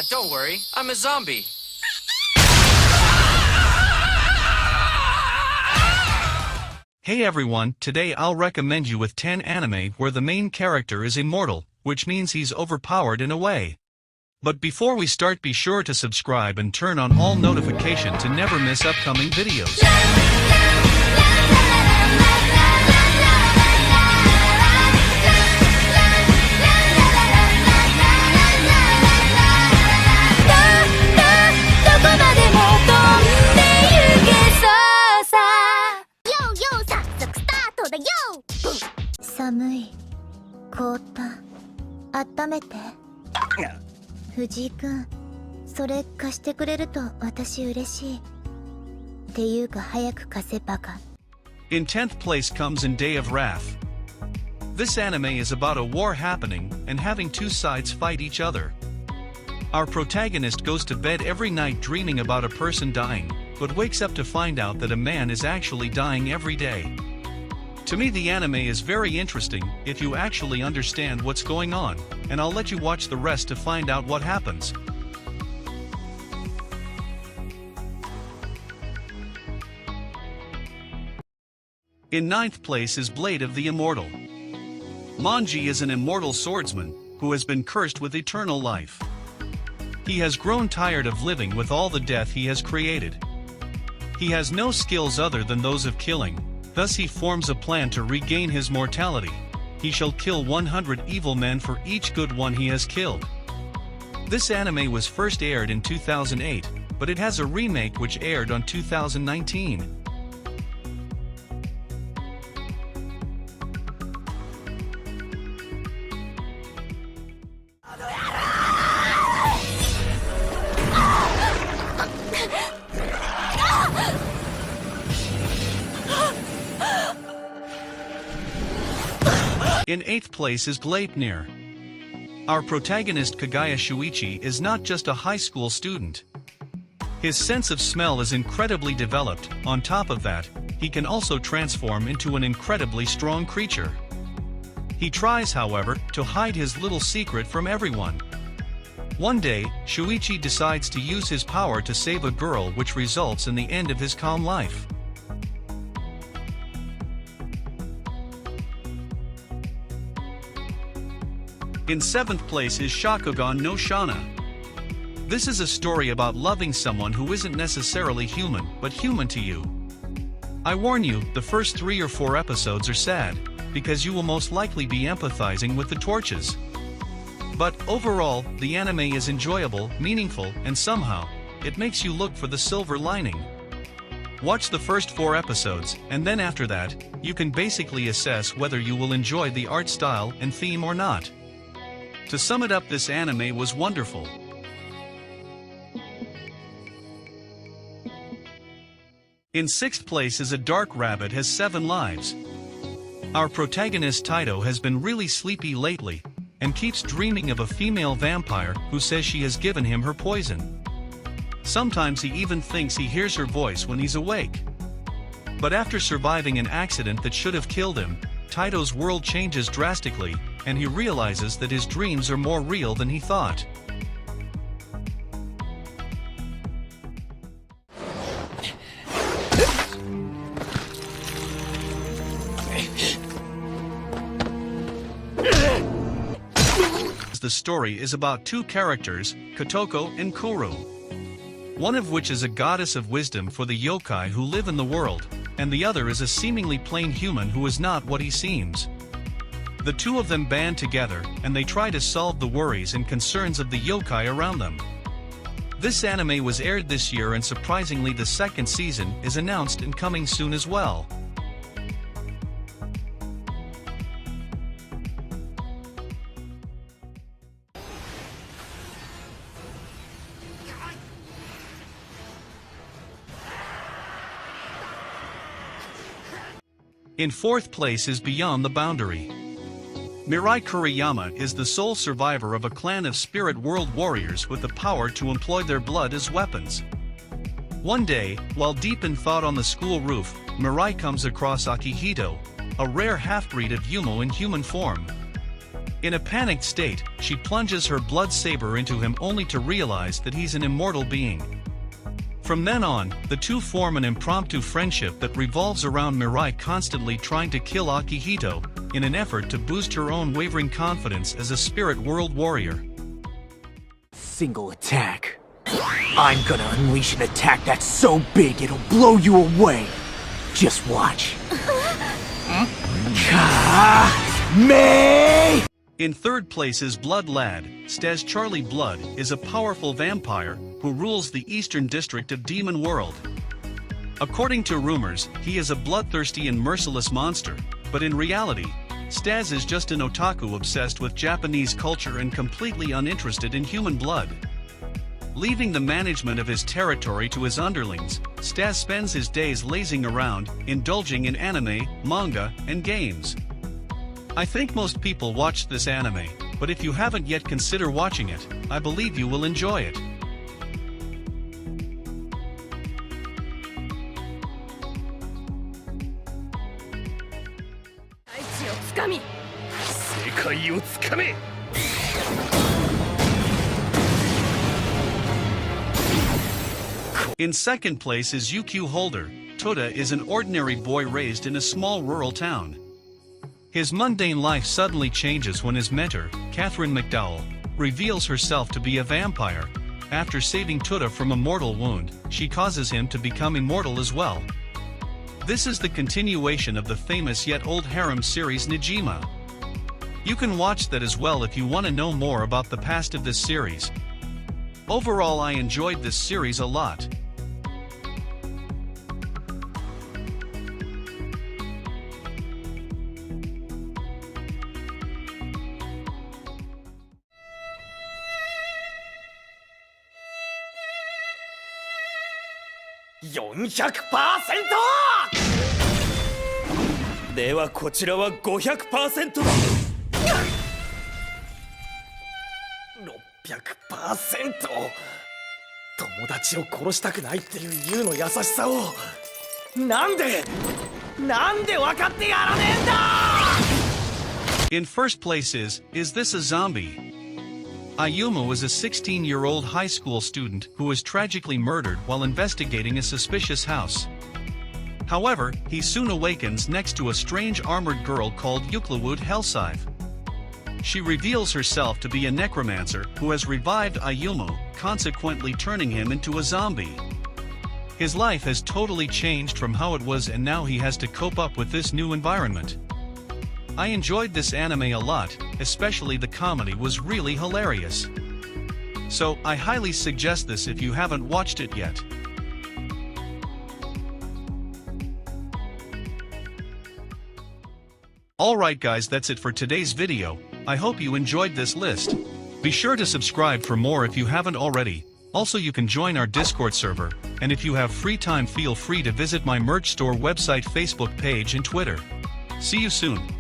don't worry. I'm a zombie. Hey everyone, today I'll recommend you with 10 anime where the main character is immortal, which means he's overpowered in a way. But before we start, be sure to subscribe and turn on all notifications to never miss upcoming videos. In 10th place comes In Day of Wrath. This anime is about a war happening and having two sides fight each other. Our protagonist goes to bed every night dreaming about a person dying, but wakes up to find out that a man is actually dying every day. To me, the anime is very interesting if you actually understand what's going on, and I'll let you watch the rest to find out what happens. In 9th place is Blade of the Immortal. Manji is an immortal swordsman who has been cursed with eternal life. He has grown tired of living with all the death he has created. He has no skills other than those of killing, thus he forms a plan to regain his mortality. He shall kill 100 evil men for each good one he has killed. This anime was first aired in 2008, but it has a remake which aired on 2019. In 8th place is Gleipnir. Our protagonist Kagaya Shuichi is not just a high school student. His sense of smell is incredibly developed. On top of that, he can also transform into an incredibly strong creature. He tries, however, to hide his little secret from everyone. One day, Shuichi decides to use his power to save a girl, which results in the end of his calm life. In 7th place is Shakugan no Shana. This is a story about loving someone who isn't necessarily human, but human to you. I warn you, the first 3 or 4 episodes are sad, because you will most likely be empathizing with the torches. But overall, the anime is enjoyable, meaningful, and somehow, it makes you look for the silver lining. Watch the first 4 episodes, and then after that, you can basically assess whether you will enjoy the art style and theme or not. To sum it up, this anime was wonderful. In 6th place is A Dark Rabbit Has 7 Lives. Our protagonist Taito has been really sleepy lately, and keeps dreaming of a female vampire who says she has given him her poison. Sometimes he even thinks he hears her voice when he's awake. But after surviving an accident that should have killed him, Taito's world changes drastically, and he realizes that his dreams are more real than he thought. The story is about 2 characters, Kotoko and Kuru. One of which is a goddess of wisdom for the yokai who live in the world, and the other is a seemingly plain human who is not what he seems. The 2 of them band together, and they try to solve the worries and concerns of the yokai around them. This anime was aired this year, and surprisingly the 2nd season is announced and coming soon as well. In 4th place is Beyond the Boundary. Mirai Kuriyama is the sole survivor of a clan of spirit world warriors with the power to employ their blood as weapons. One day, while deep in thought on the school roof, Mirai comes across Akihito, a rare half-breed of Yumo in human form. In a panicked state, she plunges her blood saber into him only to realize that he's an immortal being. From then on, the two form an impromptu friendship that revolves around Mirai constantly trying to kill Akihito, in an effort to boost her own wavering confidence as a spirit world warrior. Single attack. I'm gonna unleash an attack that's so big it'll blow you away. Just watch. Ka-me! In third place is Blood Lad. Stas Charlie Blood is a powerful vampire who rules the eastern district of Demon World. According to rumors, he is a bloodthirsty and merciless monster, but in reality, Stas is just an otaku obsessed with Japanese culture and completely uninterested in human blood. Leaving the management of his territory to his underlings, Stas spends his days lazing around, indulging in anime, manga, and games. I think most people watch this anime, but if you haven't yet, consider watching it. I believe you will enjoy it. In second place is UQ Holder. Toda is an ordinary boy raised in a small rural town. His mundane life suddenly changes when his mentor, Catherine McDowell, reveals herself to be a vampire. After saving Toda from a mortal wound, she causes him to become immortal as well. This is the continuation of the famous yet old harem series Nejima. You can watch that as well if you want to know more about the past of this series. Overall, I enjoyed this series a lot.ではこちらは 500% だ。600%。友達を殺したくないっていうユウの優しさをなんで分かってやらねえんだ。 In first place is this a zombie? Ayumu was a 16-year-old high school student who was tragically murdered while investigating a suspicious house. However, he soon awakens next to a strange armored girl called Yuklawud Hellsive. She reveals herself to be a necromancer who has revived Ayumu, consequently turning him into a zombie. His life has totally changed from how it was, and now he has to cope up with this new environment. I enjoyed this anime a lot, especially the comedy was really hilarious. So, I highly suggest this if you haven't watched it yet. Alright guys, that's it for today's video. I hope you enjoyed this list. Be sure to subscribe for more if you haven't already. Also, you can join our Discord server, and if you have free time, feel free to visit my merch store website, Facebook page and Twitter. See you soon.